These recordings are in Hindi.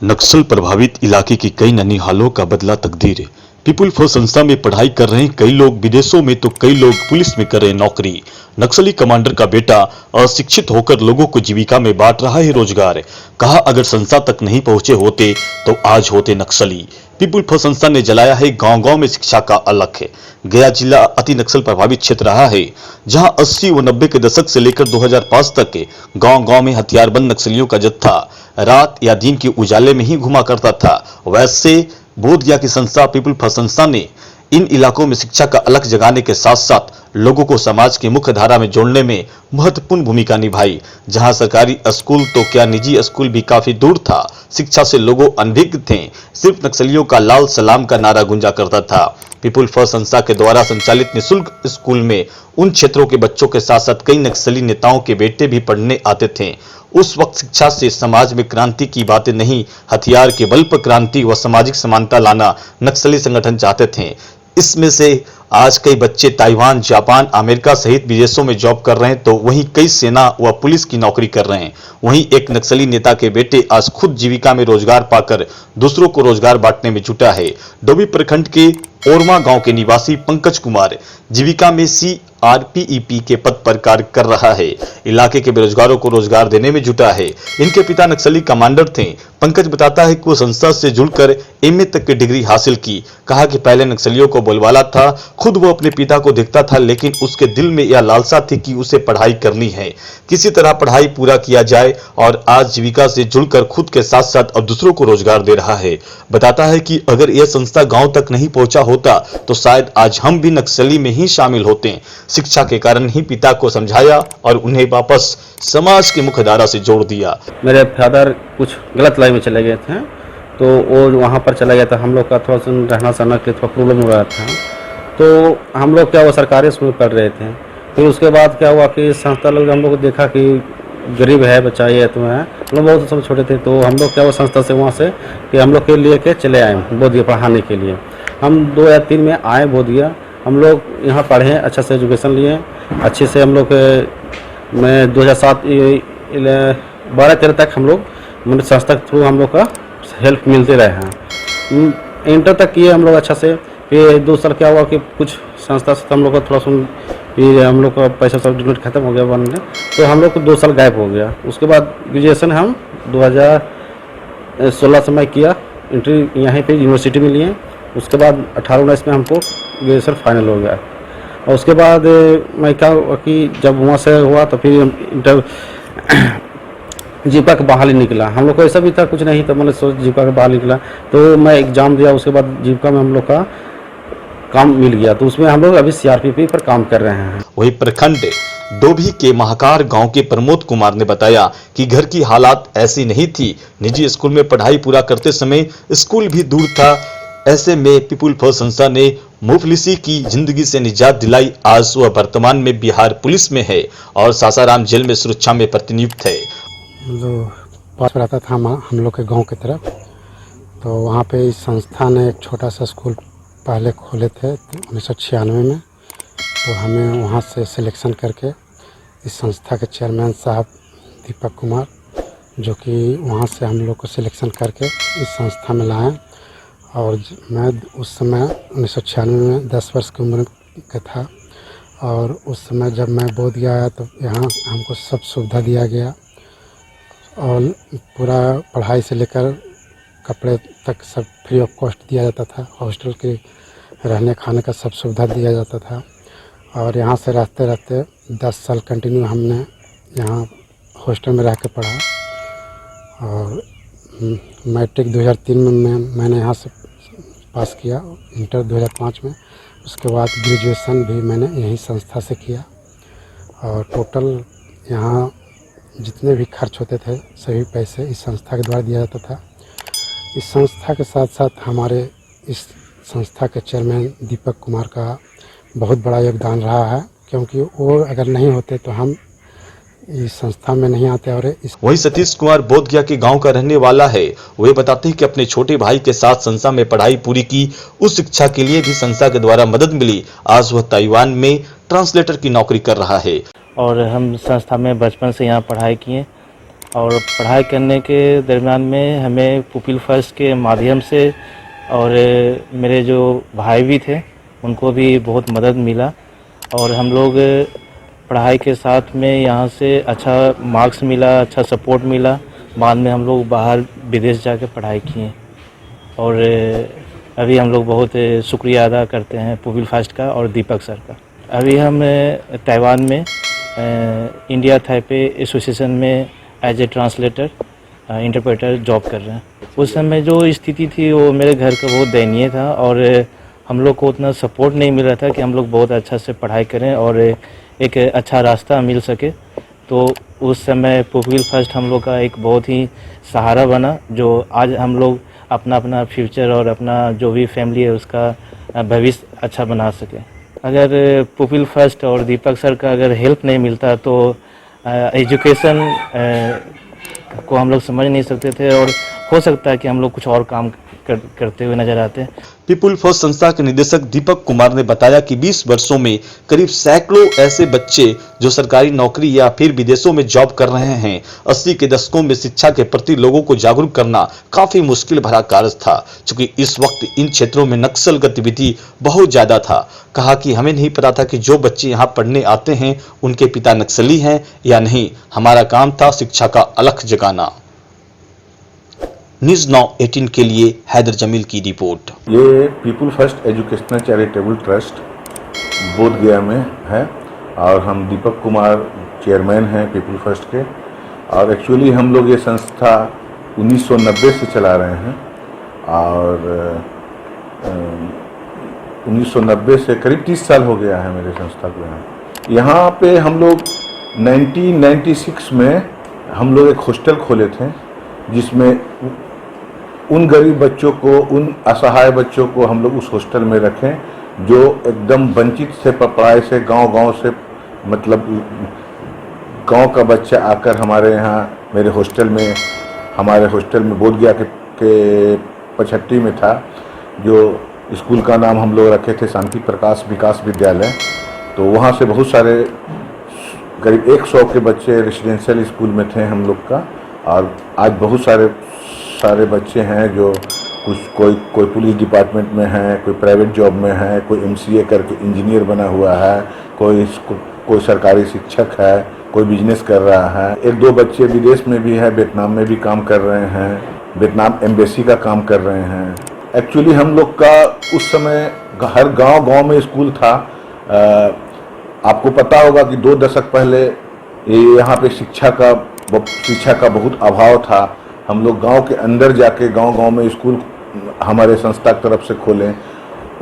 नक्सल प्रभावित इलाके की कई ननिहालों का बदला तकदीर। पीपुल फर्स्ट संस्था में पढ़ाई कर रहे कई लोग विदेशों में तो कई लोग पुलिस में कर रहे नौकरी। नक्सली कमांडर का बेटा अशिक्षित होकर लोगों को जीविका में बांट रहा है रोजगार। कहा अगर संस्था तक नहीं पहुंचे होते तो आज होते नक्सली। पीपुल फर्स्ट संस्था ने जलाया है गांव-गांव में शिक्षा का अलख। गया जिला अति नक्सल प्रभावित क्षेत्र रहा है, जहां 80 व 90 के दशक से लेकर 2005 तक के गांव-गांव में हथियारबंद नक्सलियों का जत्था रात या दिन के उजाले में ही घुमा करता था। वैसे बोधगया की संस्था पीपुल फर्स्ट संस्था ने इन इलाकों में शिक्षा का अलख जगाने के साथ साथ लोगों को समाज की मुख्य धारा में जोड़ने में महत्वपूर्ण भूमिका निभाई। जहां सरकारी स्कूल तो क्या निजी स्कूल भी काफी दूर था, शिक्षा से लोगों अनभिज्ञ थे। सिर्फ नक्सलियों का लाल सलाम का नारा गूंजा करता था। पीपुल फर्स्ट संस्था के द्वारा संचालित निःशुल्क स्कूल में उन क्षेत्रों के बच्चों के साथ साथ कई नक्सली नेताओं के बेटे भी पढ़ने आते थे। उस वक्त शिक्षा से समाज में क्रांति की बातें नहीं, हथियार के बल पर क्रांति व सामाजिक समानता लाना नक्सली संगठन चाहते थे। इसमें से आज कई बच्चे ताइवान, जापान, अमेरिका सहित विदेशों में जॉब कर रहे हैं, तो वहीं कई सेना व पुलिस की नौकरी कर रहे हैं। वहीं एक नक्सली नेता के बेटे आज खुद जीविका में रोजगार पाकर दूसरों को रोजगार बांटने में जुटा है। डोभी प्रखंड के ओरमा गांव के निवासी पंकज कुमार जीविका में CRPEP के पद पर कार्य कर रहा है। इलाके के बेरोजगारों को रोजगार देने में जुटा है। इनके पिता नक्सली कमांडर थे। पंकज बताता है कि वो संस्था से जुड़कर MA तक की डिग्री हासिल की। कहा कि पहले नक्सलियों को बोलबाला था, खुद वो अपने पिता को देखता था, लेकिन उसके दिल में यह लालसा थी कि उसे पढ़ाई करनी है, किसी तरह पढ़ाई पूरा किया जाए, और आज जीविका से जुड़कर खुद के साथ साथ अब दूसरों को रोजगार दे रहा है। बताता है कि अगर यह संस्था गांव तक नहीं पहुंचा होता तो शायद आज हम भी नक्सली में ही शामिल होते। शिक्षा के कारण ही पिता को समझाया और उन्हें वापस समाज की मुख्यधारा से जोड़ दिया। मेरे फादर कुछ गलत लाइन में चले गए थे, तो वो वहाँ पर चला गया था। हम लोग का थोड़ा सा रहना सहना के लिए थोड़ा प्रॉब्लम हो रहा था, तो हम लोग क्या वो सरकारी स्कूल में पढ़ रहे थे। फिर उसके बाद क्या हुआ कि संस्था लोग हम लोग को देखा कि गरीब है बच्चा, ये तो है, हम लोग बहुत सब छोटे थे, तो हम लोग क्या वो संस्था से वहाँ से कि हम लोग के लिए के चले आए बोधगया पढ़ाने के लिए। हम 2 या 3 में आए बोधगया, हम लोग यहाँ पढ़े, अच्छा से एजुकेशन लिए, अच्छे से हम लोग मैं 2007 12-13 तक हम लोग मतलब संस्था के थ्रू हम लोग का हेल्प मिलते रहे हैं। इंटर तक किए हम लोग अच्छा से। फिर 2 साल क्या हुआ कि कुछ संस्था से हम लोग का थोड़ा सुन, फिर हम लोग का पैसा सब डिलीट खत्म हो गया बनने, तो हम लोग को 2 साल गायब हो गया। उसके बाद ग्रेजुएशन हम 2016 से मैं किया, एंट्री यहीं पे यूनिवर्सिटी में लिए। उसके बाद 18-19 में हमको ग्रेजुएशन फाइनल हो गया। और उसके बाद मैं क्या कि जब वहाँ से हुआ तो फिर इंटर जीविका का बहाली निकला। हम लोग को ऐसा भी था कुछ नहीं, तो मैंने सोच जीविका का बहाली निकला, तो मैं एग्ज़ाम दिया। उसके बाद जीविका में हम लोग का काम मिल गया, तो उसमें हम लोग अभी CRPP पर काम कर रहे हैं। वही प्रखंड डोभी के महाकार गांव के प्रमोद कुमार ने बताया कि घर की हालात ऐसी नहीं थी। निजी स्कूल में पढ़ाई पूरा करते समय स्कूल भी दूर था। ऐसे में पीपुल फर्स्ट संस्था ने मुफलिसी की जिंदगी से निजात दिलाई। आज वह वर्तमान में बिहार पुलिस में है और सासाराम जेल में सुरक्षा में प्रतिनियुक्त है। जो पास रहता था हम लोग के गांव की तरफ, तो वहाँ पे इस संस्था ने एक छोटा सा स्कूल पहले खोले थे 1996 में। तो हमें वहाँ से सिलेक्शन करके इस संस्था के चेयरमैन साहब दीपक कुमार, जो कि वहाँ से हम लोग को सिलेक्शन करके इस संस्था में लाए। और मैं उस समय 1996 में 10 वर्ष की उम्र का था, और उस समय जब मैं बोधगया आया तो यहाँ हमको सब सुविधा दिया गया, और पूरा पढ़ाई से लेकर कपड़े तक सब फ्री ऑफ कॉस्ट दिया जाता था। हॉस्टल के रहने खाने का सब सुविधा दिया जाता था। और यहाँ से रहते रहते 10 साल कंटिन्यू हमने यहाँ हॉस्टल में रह के पढ़ा। और मैट्रिक 2003 में मैंने यहाँ से पास किया, इंटर 2005 में। उसके बाद ग्रेजुएशन भी मैंने यही संस्था से किया। और टोटल यहाँ जितने भी खर्च होते थे सभी पैसे इस संस्था के द्वारा दिया जाता था। इस संस्था के साथ साथ हमारे इस संस्था के चेयरमैन दीपक कुमार का बहुत बड़ा योगदान रहा है, क्योंकि वो अगर नहीं होते तो हम इस संस्था में नहीं आते। और वहीं सतीश कुमार बोधगया के गांव का रहने वाला है। वे बताते हैं कि अपने छोटे भाई के साथ संस्था में पढ़ाई पूरी की। उस शिक्षा के लिए भी संस्था के द्वारा मदद मिली। आज वह ताइवान में ट्रांसलेटर की नौकरी कर रहा है। और हम संस्था में बचपन से यहाँ पढ़ाई किए। और पढ़ाई करने के दरमियान में हमें पुपिल फर्स्ट के माध्यम से और मेरे जो भाई भी थे उनको भी बहुत मदद मिला और हम लोग पढ़ाई के साथ में यहाँ से अच्छा मार्क्स मिला, अच्छा सपोर्ट मिला। बाद में हम लोग बाहर विदेश जाके पढ़ाई किए और अभी हम लोग बहुत शुक्रिया अदा करते हैं पुपिल फर्स्ट का और दीपक सर का। अभी हम ताइवान में इंडिया थाईपे एसोसिएशन में as a translator interpreter job कर रहे हैं। उस समय जो स्थिति थी वो मेरे घर का बहुत दयनीय था और हम लोग को उतना सपोर्ट नहीं मिल रहा था कि हम लोग बहुत अच्छा से पढ़ाई करें और एक अच्छा रास्ता मिल सके। तो उस समय पुपिल फर्स्ट हम लोग का एक बहुत ही सहारा बना, जो आज हम लोग अपना अपना फ्यूचर और अपना जो भी फैमिली है उसका भविष्य अच्छा बना सके। अगर पुपिल फर्स्ट और दीपक सर का अगर हेल्प नहीं मिलता तो एजुकेशन को हम लोग समझ नहीं सकते थे और हो सकता है कि हम लोग कुछ और काम करते हुए नजर आते हैं। पीपुल फर्स्ट संस्था के निदेशक दीपक कुमार ने बताया कि 20 वर्षों में करीब सैकड़ों ऐसे बच्चे जो सरकारी नौकरी या फिर विदेशों में जॉब कर रहे हैं। 80 के दशकों में शिक्षा के प्रति लोगों को जागरूक करना काफी मुश्किल भरा कार्य था, क्योंकि इस वक्त इन क्षेत्रों में नक्सल गतिविधि बहुत ज्यादा था। कहा कि हमें नहीं पता था कि जो बच्चे यहाँ पढ़ने आते हैं उनके पिता नक्सली हैं या नहीं। हमारा काम था शिक्षा का अलख जगाना। न्यूज़ नाउ 18 के लिए हैदर जमील की रिपोर्ट। ये people first educational charitable trust Bodhgaya में है और हम दीपक कुमार चेयरमैन हैं पीपुल फर्स्ट के। और एक्चुअली हम लोग ये संस्था 1990 से चला रहे हैं और 1990 से करीब 30 साल हो गया है मेरे संस्था को। यहाँ पे हम लोग 1996 में हम लोग एक हॉस्टल खोले थे, जिसमें उन गरीब बच्चों को, उन असहाय बच्चों को हम लोग उस हॉस्टल में रखें जो एकदम वंचित से पढ़ाई से, गांव-गांव से, मतलब गांव का बच्चा आकर हमारे यहाँ मेरे हॉस्टल में, हमारे हॉस्टल में बोधगया के 65 में था, जो स्कूल का नाम हम लोग रखे थे शांति प्रकाश विकास विद्यालय। तो वहाँ से बहुत सारे करीब 100 के बच्चे रेसिडेंशियल स्कूल में थे हम लोग का। और आज बहुत सारे बच्चे हैं जो कोई पुलिस डिपार्टमेंट में है, कोई प्राइवेट जॉब में है, कोई MCA करके इंजीनियर बना हुआ है, कोई सरकारी शिक्षक है, कोई बिजनेस कर रहा है। 1-2 बच्चे विदेश में भी है, वियतनाम में भी काम कर रहे हैं, वियतनाम एम्बेसी का काम कर रहे हैं। एक्चुअली हम लोग का उस समय हर गांव में स्कूल था। आपको पता होगा कि 2 दशक पहले यहाँ पे शिक्षा का बहुत अभाव था। हम लोग गांव के अंदर जाके गांव में स्कूल हमारे संस्था की तरफ से खोलें।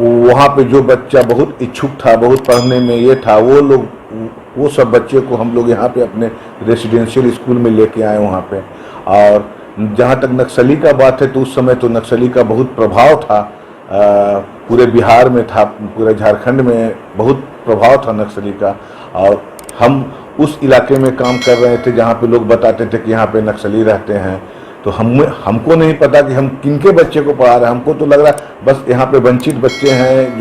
वहाँ पे जो बच्चा बहुत इच्छुक था, बहुत पढ़ने में ये था, वो सब बच्चे को हम लोग यहाँ पे अपने रेसिडेंशियल स्कूल में लेके आए वहाँ पे। और जहाँ तक नक्सली का बात है तो उस समय तो नक्सली का बहुत प्रभाव था, पूरे बिहार में था, पूरे झारखंड में बहुत प्रभाव था नक्सली का। और हम उस इलाके में काम कर रहे थे जहाँ पे लोग बताते थे कि यहाँ पे नक्सली रहते हैं। तो हमको नहीं पता कि हम किनके बच्चे को पढ़ा रहे हैं। हमको तो लग रहा है बस यहाँ पे वंचित बच्चे हैं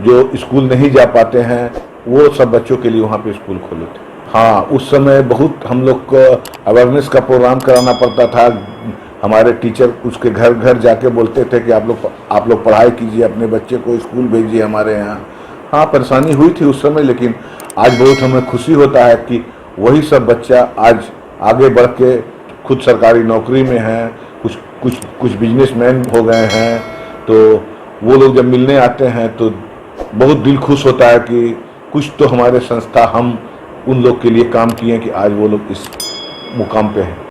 जो स्कूल नहीं जा पाते हैं, वो सब बच्चों के लिए वहाँ पे स्कूल खोले थे। हाँ, उस समय बहुत हम लोग को अवेयरनेस का प्रोग्राम कराना पड़ता था। हमारे टीचर उसके घर घर जाके बोलते थे कि आप लोग पढ़ाई कीजिए, अपने बच्चे को स्कूल भेजिए हमारे यहाँ। हाँ, परेशानी हुई थी उस समय, लेकिन आज बहुत हमें खुशी होता है कि वही सब बच्चा आज आगे बढ़ के खुद सरकारी नौकरी में हैं, कुछ बिजनेसमैन हो गए हैं। तो वो लोग जब मिलने आते हैं तो बहुत दिल खुश होता है कि कुछ तो हमारे संस्था हम उन लोग के लिए काम किए कि आज वो लोग इस मुकाम पे हैं।